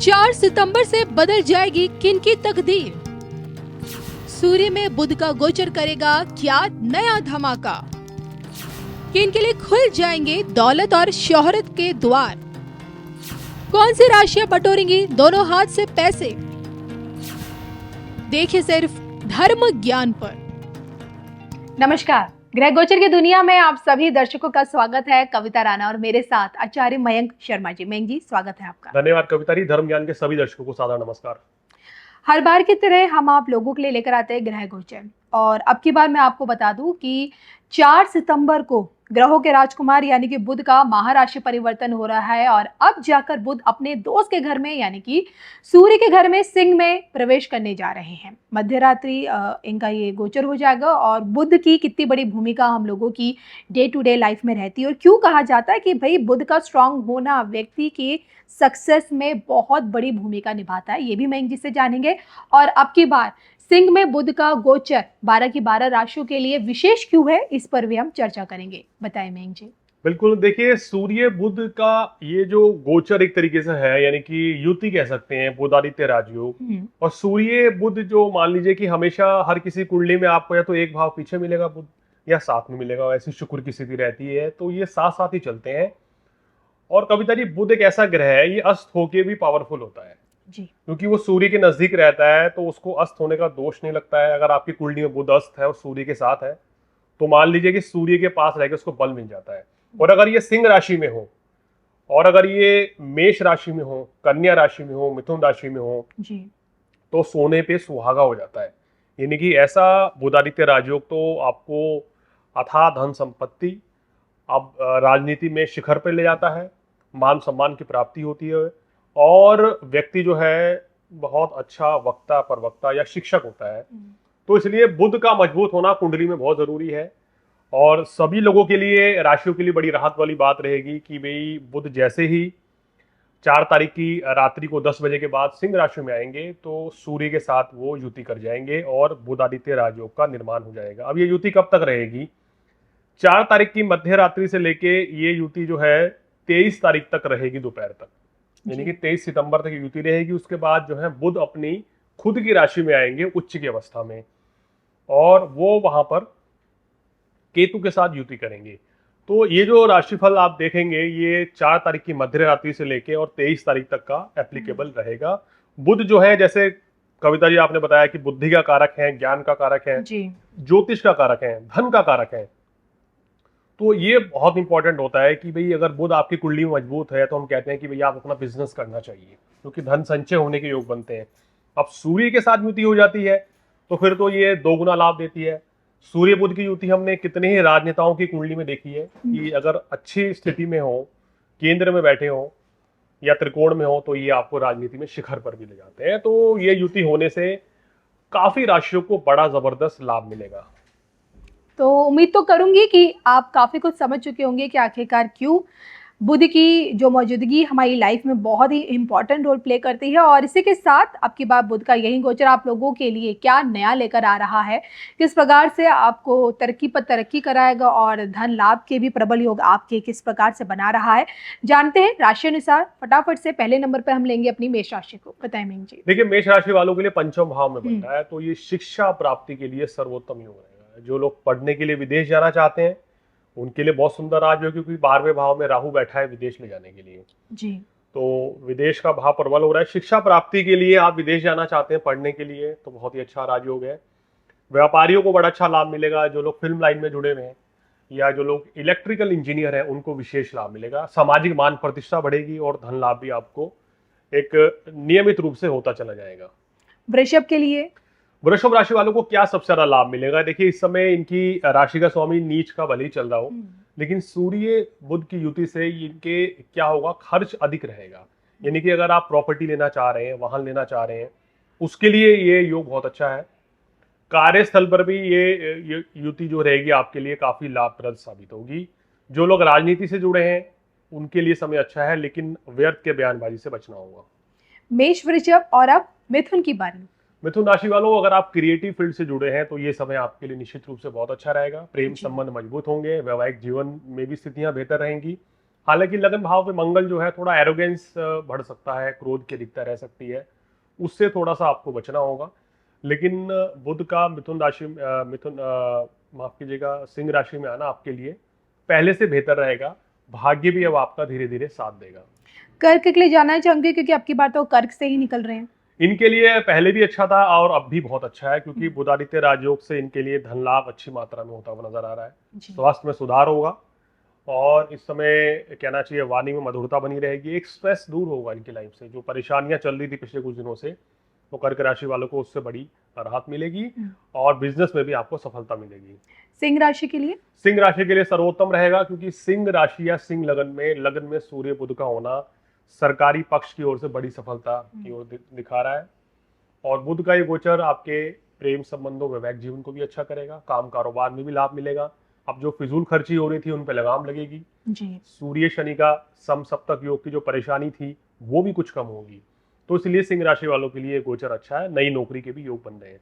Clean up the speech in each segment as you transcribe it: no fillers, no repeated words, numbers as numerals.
4 सितंबर से बदल जाएगी किन की तकदीर। सूर्य में बुध का गोचर करेगा क्या नया धमाका। किन के लिए खुल जाएंगे दौलत और शोहरत के द्वार। कौन सी राशियां बटोरेंगी दोनों हाथ से पैसे। देखिए सिर्फ धर्म ज्ञान पर। नमस्कार, ग्रह गोचर की दुनिया में आप सभी दर्शकों का स्वागत है। कविता राणा और मेरे साथ आचार्य मयंक शर्मा जी। मयंक जी, स्वागत है आपका। धन्यवाद कविता जी। धर्म ज्ञान के सभी दर्शकों को सादर नमस्कार। हर बार की तरह हम आप लोगों के लिए लेकर आते हैं ग्रह गोचर, और अब की बार मैं आपको बता दूं कि 4 सितंबर को ग्रहों के राजकुमार यानी कि बुध का महाराशि परिवर्तन हो रहा है, और अब जाकर बुध अपने दोस्त के घर में यानी कि सूर्य के घर में सिंह में प्रवेश करने जा रहे हैं। मध्य रात्रि इनका ये गोचर हो जाएगा। और बुध की कितनी बड़ी भूमिका हम लोगों की डे टू डे लाइफ में रहती है, और क्यों कहा जाता है कि भाई बुध का स्ट्रांग होना व्यक्ति की सक्सेस में बहुत बड़ी भूमिका निभाता है, ये भी मयंक जी से जानेंगे। और अब की बार सिंह में बुध का गोचर 12 की 12 राशियों के लिए विशेष क्यों है, इस पर भी हम चर्चा करेंगे। बताएं मयंक जी। बिल्कुल, देखिए सूर्य बुध का ये जो गोचर एक तरीके से है, यानी कि युति कह सकते हैं, बुध आदित्य राजयोग। और सूर्य बुध जो मान लीजिए कि हमेशा हर किसी कुंडली में आपको या तो एक भाव पीछे मिलेगा बुध या साथ में मिलेगा, ऐसी शुक्र की स्थिति रहती है, तो ये साथ साथ ही चलते हैं। और कविता जी, बुध एक ऐसा ग्रह है, ये अस्त होके भी पावरफुल होता है जी, क्योंकि वो सूर्य के नजदीक रहता है, तो उसको अस्त होने का दोष नहीं लगता है। अगर आपकी कुंडली में बुध अस्त है और सूर्य के साथ है, तो मान लीजिए कि सूर्य के पास रहकर उसको बल मिल जाता है। और अगर ये सिंह राशि में हो, और अगर ये मेष राशि में हो, कन्या राशि में हो, मिथुन राशि में हो जी, तो सोने पे सुहागा हो जाता है। यानी कि ऐसा बुधादित्य राजयोग तो आपको अथाह धन संपत्ति, अब राजनीति में शिखर पर ले जाता है, मान सम्मान की प्राप्ति होती है, और व्यक्ति जो है बहुत अच्छा वक्ता, प्रवक्ता या शिक्षक होता है। तो इसलिए बुध का मजबूत होना कुंडली में बहुत जरूरी है। और सभी लोगों के लिए, राशियों के लिए बड़ी राहत वाली बात रहेगी कि भाई बुध जैसे ही 4 तारीख की रात्रि को 10 बजे के बाद सिंह राशि में आएंगे तो सूर्य के साथ वो युति कर जाएंगे और बुध आदित्य राजयोग का निर्माण हो जाएगा। अब ये युति कब तक रहेगी? 4 तारीख की मध्य रात्रि से लेके ये युति जो है 23 तारीख तक रहेगी दोपहर तक, यानी कि 23 सितंबर तक युति रहेगी। उसके बाद जो है बुध अपनी खुद की राशि में आएंगे उच्च की अवस्था में, और वो वहां पर केतु के साथ युति करेंगे। तो ये जो राशिफल आप देखेंगे ये 4 तारीख की मध्य रात्रि से लेके और 23 तारीख तक का एप्लीकेबल रहेगा। बुध जो है, जैसे कविता जी आपने बताया कि बुद्धि का कारक है, ज्ञान का कारक है, ज्योतिष का कारक है, धन का कारक है। तो ये बहुत इंपॉर्टेंट होता है कि भाई अगर बुध आपकी कुंडली में मजबूत है तो हम कहते हैं कि भाई आप अपना बिजनेस करना चाहिए, क्योंकि धन संचय होने के योग बनते हैं। अब सूर्य के साथ युति हो जाती है तो फिर तो ये 2 गुना लाभ देती है। सूर्य बुध की युति हमने कितने ही राजनेताओं की कुंडली में देखी है कि अगर अच्छी स्थिति में हो, केंद्र में बैठे हो या त्रिकोण में हो, तो ये आपको राजनीति में शिखर पर भी ले जाते हैं। तो ये युति होने से काफी राशियों को बड़ा जबरदस्त लाभ मिलेगा। तो उम्मीद तो करूंगी कि आप काफी कुछ समझ चुके होंगे कि आखिरकार क्यों बुध की जो मौजूदगी हमारी लाइफ में बहुत ही इंपॉर्टेंट रोल प्ले करती है। और इसी के साथ अब की बार बुध का यही गोचर आप लोगों के लिए क्या नया लेकर आ रहा है, किस प्रकार से आपको तरक्की पर तरक्की कराएगा, और धन लाभ के भी प्रबल योग आपके किस प्रकार से बना रहा है, जानते हैं राशि अनुसार। फटाफट से पहले नंबर पर हम लेंगे अपनी मेष राशि को। बताएं मयंक जी। देखिए, मेष राशि वालों के लिए पंचम भाव में बन रहा है, तो ये शिक्षा प्राप्ति के लिए सर्वोत्तम योग रहेगा। जो लोग पढ़ने के लिए विदेश जाना चाहते हैं उनके लिए बहुत सुंदर आज है, क्योंकि 12वें भाव में राहु बैठा है विदेश ले जाने के लिए जी। तो विदेश का भाव प्रबल हो रहा है। शिक्षा प्राप्ति के लिए आप विदेश जाना चाहते हैं पढ़ने के लिए तो बहुत ही अच्छा राजयोग है। व्यापारियों को बड़ा अच्छा लाभ मिलेगा। जो लोग फिल्म लाइन में जुड़े हुए हैं या जो लोग इलेक्ट्रिकल इंजीनियर हैं उनको विशेष लाभ मिलेगा। सामाजिक मान प्रतिष्ठा बढ़ेगी और धन लाभ भी आपको एक नियमित रूप से होता चला जाएगा। वृषभ के लिए, वृषभ राशि वालों को क्या सबसे ज्यादा लाभ मिलेगा? देखिए, इस समय इनकी राशि का स्वामी नीच का भले ही चल रहा हो, लेकिन सूर्य बुध की युति से इनके क्या होगा, खर्च अधिक रहेगा। यानी कि अगर आप प्रॉपर्टी लेना चाह रहे हैं, वाहन लेना चाह रहे हैं, उसके लिए ये योग बहुत अच्छा है। कार्यस्थल पर भी ये युति जो रहेगी आपके लिए काफी लाभप्रद साबित होगी। जो लोग राजनीति से जुड़े हैं उनके लिए समय अच्छा है, लेकिन व्यर्थ के बयानबाजी से बचना होगा। मेष, वृषभ, और अब मिथुन की बारी। मिथुन राशि वालों, अगर आप क्रिएटिव फील्ड से जुड़े हैं तो ये समय आपके लिए निश्चित रूप से बहुत अच्छा रहेगा। प्रेम संबंध मजबूत होंगे, वैवाहिक जीवन में भी स्थितियां बेहतर रहेंगी। हालांकि लगन भाव पे मंगल जो है थोड़ा एरोगेंस बढ़ सकता है, क्रोध की अधिकता रह सकती है, उससे थोड़ा सा आपको बचना होगा। लेकिन बुध का मिथुन राशि माफ कीजिएगा, सिंह राशि में आना आपके लिए पहले से बेहतर रहेगा। भाग्य भी अब आपका धीरे धीरे साथ देगा। कर्क के लिए जाना चाहूंगी क्योंकि अब की बार तो कर्क से ही निकल रहे हैं। इनके लिए पहले भी अच्छा था और अब भी बहुत अच्छा है, क्योंकि बुधादित्य राजयोग से इनके लिए धन लाभ अच्छी मात्रा में होता हुआ नजर आ रहा है। जी। स्वास्थ्य में सुधार होगा और इस समय कहना चाहिए वाणी में मधुरता बनी रहेगी। एक स्ट्रेस दूर होगा इनकी लाइफ से, जो परेशानियां चल रही थी पिछले कुछ दिनों से, तो कर्क राशि वालों को उससे बड़ी राहत मिलेगी और बिजनेस में भी आपको सफलता मिलेगी। सिंह राशि के लिए? सिंह राशि के लिए सर्वोत्तम रहेगा, क्योंकि सिंह राशि या सिंह लगन में सूर्य बुध का होना सरकारी पक्ष की ओर से बड़ी सफलता की ओर दिखा रहा है। और बुध का ये गोचर आपके प्रेम संबंधों, वैवाहिक जीवन को भी अच्छा करेगा, काम कारोबार में भी लाभ मिलेगा। अब जो फिजूल खर्ची हो रही थी उन पर लगाम लगेगी जी। सूर्य शनि का समसप्तक योग की जो परेशानी थी वो भी कुछ कम होगी। तो इसलिए सिंह राशि वालों के लिए गोचर अच्छा है, नई नौकरी के भी योग बन रहे हैं।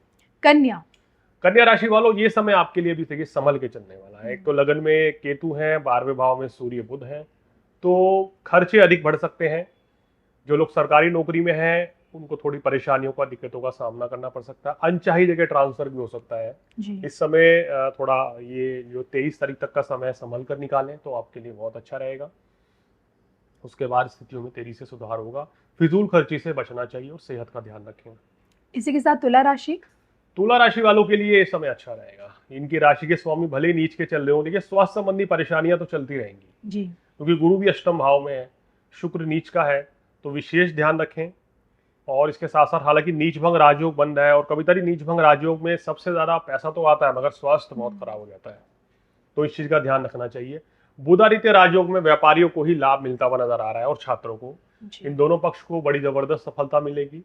कन्या राशि वालों, ये समय आपके लिए भी देखिए संभल के चलने वाला है। एक तो लगन में केतु है, 12वें भाव में सूर्य बुध है, तो खर्चे अधिक बढ़ सकते हैं। जो लोग सरकारी नौकरी में हैं उनको थोड़ी परेशानियों का, दिक्कतों का सामना करना पड़ सकता है। अनचाही जगह ट्रांसफर भी हो सकता है जी। इस समय थोड़ा ये जो 23 तारीख तक का समय संभल कर निकालें तो आपके लिए बहुत अच्छा रहेगा। उसके बाद स्थितियों में तेजी से सुधार होगा। फिजूल खर्ची से बचना चाहिए और सेहत का ध्यान रखें। इसी के साथ तुला राशि वालों के लिए ये समय अच्छा रहेगा। इनकी राशि के स्वामी भले ही नीच के चल रहे हो, लेकिन स्वास्थ्य संबंधी परेशानियां तो चलती रहेंगी जी, क्योंकि गुरु भी अष्टम भाव में है, शुक्र नीच का है, तो विशेष ध्यान रखें। और इसके साथ साथ हालांकि नीच भंग राजयोग बंद है और कभी नीच भंग राजयोग में सबसे ज्यादा पैसा तो आता है मगर स्वास्थ्य बहुत खराब हो जाता है, तो इस चीज का ध्यान रखना चाहिए। बुधादित्य राजयोग में व्यापारियों को ही लाभ मिलता हुआ नजर आ रहा है और छात्रों को, इन दोनों पक्ष को बड़ी जबरदस्त सफलता मिलेगी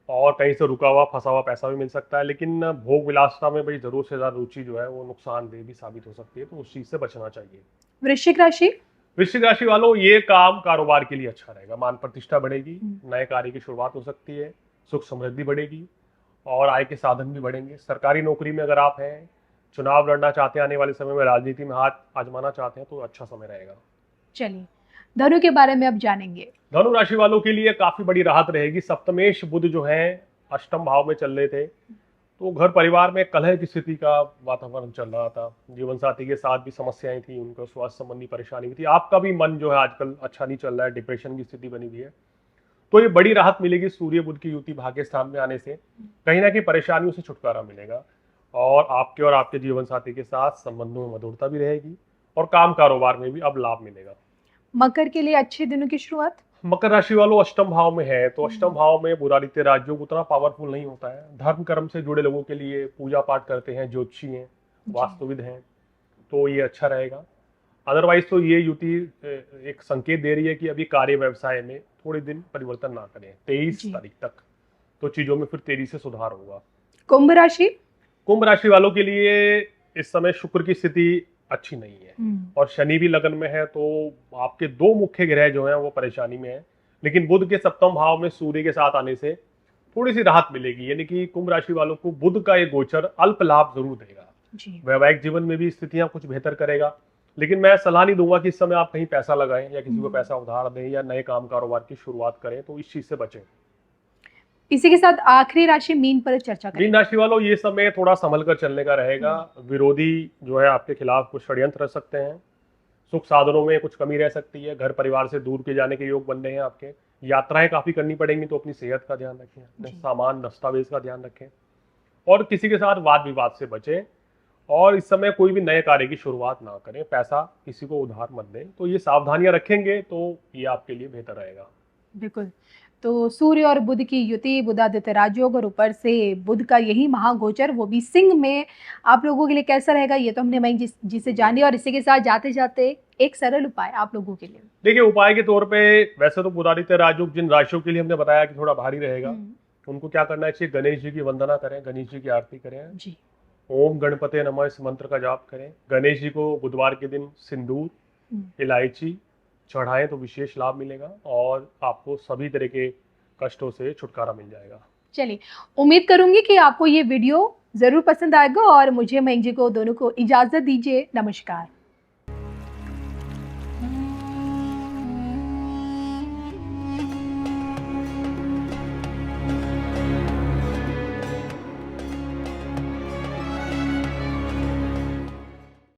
और कहीं से रुका हुआ फंसा हुआ पैसा भी मिल सकता है। लेकिन भोग विलासता में बड़ी जरूरत से ज्यादा रुचि जो है वो नुकसानदेह भी साबित हो सकती है, तो उस चीज से बचना चाहिए। वृश्चिक राशि वालों, ये काम कारोबार के लिए अच्छा रहेगा। मान प्रतिष्ठा बढ़ेगी, नए कार्य की शुरुआत हो सकती है, सुख समृद्धि बढ़ेगी और आय के साधन भी बढ़ेंगे। सरकारी नौकरी में अगर आप हैं, चुनाव लड़ना चाहते हैं, आने वाले समय में राजनीति में हाथ आजमाना चाहते हैं, तो अच्छा समय रहेगा। चलिए धनु के बारे में अब जानेंगे। धनु राशि वालों के लिए काफी बड़ी राहत रहेगी। सप्तमेश बुध जो है अष्टम भाव में चल रहे थे, तो घर परिवार में कलह की स्थिति का वातावरण चल रहा था। जीवन साथी के साथ भी समस्याएं थी, उनको स्वास्थ्य संबंधी परेशानी भी थी। आपका भी मन जो है आजकल अच्छा नहीं चल रहा है, डिप्रेशन की स्थिति बनी हुई है, तो ये बड़ी राहत मिलेगी सूर्य बुध की युति भाग्य स्थान में आने से। कहीं ना कहीं परेशानियों से छुटकारा मिलेगा और आपके जीवन साथी के साथ संबंधों में मधुरता भी रहेगी और काम कारोबार में भी अब लाभ मिलेगा। मकर के लिए अच्छे दिनों की शुरुआत। मकर राशि वालों अष्टम भाव में है, तो अष्टम भाव में बुधादित्य राजयोग उतना पावरफुल नहीं होता है। धर्म कर्म से जुड़े लोगों के लिए, पूजा पाठ करते हैं, ज्योतिषी हैं, वास्तुविद हैं, तो ये अच्छा रहेगा। अदरवाइज तो ये युति एक संकेत दे रही है कि अभी कार्य व्यवसाय में थोड़े दिन परिवर्तन ना करें। 23 तारीख तक तो चीजों में फिर तेजी से सुधार होगा। कुंभ राशि वालों के लिए इस समय शुक्र की स्थिति अच्छी नहीं है और शनि भी लगन में है, तो आपके दो मुख्य ग्रह जो हैं वो परेशानी में है। लेकिन बुध के सप्तम भाव में सूर्य के साथ आने से थोड़ी सी राहत मिलेगी, यानी कि कुंभ राशि वालों को बुध का ये गोचर अल्प लाभ जरूर देगा। वैवाहिक जीवन में भी स्थितियां कुछ बेहतर करेगा, लेकिन मैं सलाह नहीं दूंगा कि इस समय आप कहीं पैसा लगाएं या किसी को पैसा उधार दें या नए काम कारोबार की शुरुआत करें, तो इस चीज से बचें। इसी के साथ आखिरी राशि मीन पर चर्चा करें। मीन राशि वालों, ये समय थोड़ा संभल कर चलने का रहेगा। विरोधी जो है आपके खिलाफ कुछ षड्यंत्र रह सकते हैं। सुख साधनों में कुछ कमी रह सकती है। घर परिवार से दूर के जाने के योग बन रहे हैं आपके। यात्राएं काफी करनी पड़ेंगी, तो अपनी सेहत का ध्यान रखें, अपने सामान दस्तावेज का ध्यान रखें और किसी के साथ वाद विवाद से बचें। और इस समय कोई भी नए कार्य की शुरुआत ना करें, पैसा किसी को उधार मत दें। तो ये सावधानियां रखेंगे तो ये आपके लिए बेहतर रहेगा। बिल्कुल। तो सूर्य और बुध की युति, बुधादित्य राजयोग और ऊपर से बुध का यही महागोचर, वो भी सिंह में, आप लोगों के लिए कैसा रहेगा ये तो हमने वहीं जिसे जानी। और इसी के साथ जाते जाते एक सरल उपाय आप लोगों के लिए। देखिए, उपाय के तौर पे वैसे तो बुधादित्य राजयोग जिन राशियों के लिए हमने बताया कि थोड़ा भारी रहेगा, उनको क्या करना चाहिए, गणेश जी की वंदना करें, गणेश जी की आरती करें जी। ओम गणपते नमः इस मंत्र का जाप करें। गणेश जी को बुधवार के दिन सिंदूर, इलायची चढ़ाएं तो विशेष लाभ मिलेगा और आपको सभी तरह के कष्टों से छुटकारा मिल जाएगा। चलिए, उम्मीद करूंगी कि आपको ये वीडियो जरूर पसंद आएगा और मुझे मयंक जी को दोनों को इजाजत दीजिए। नमस्कार।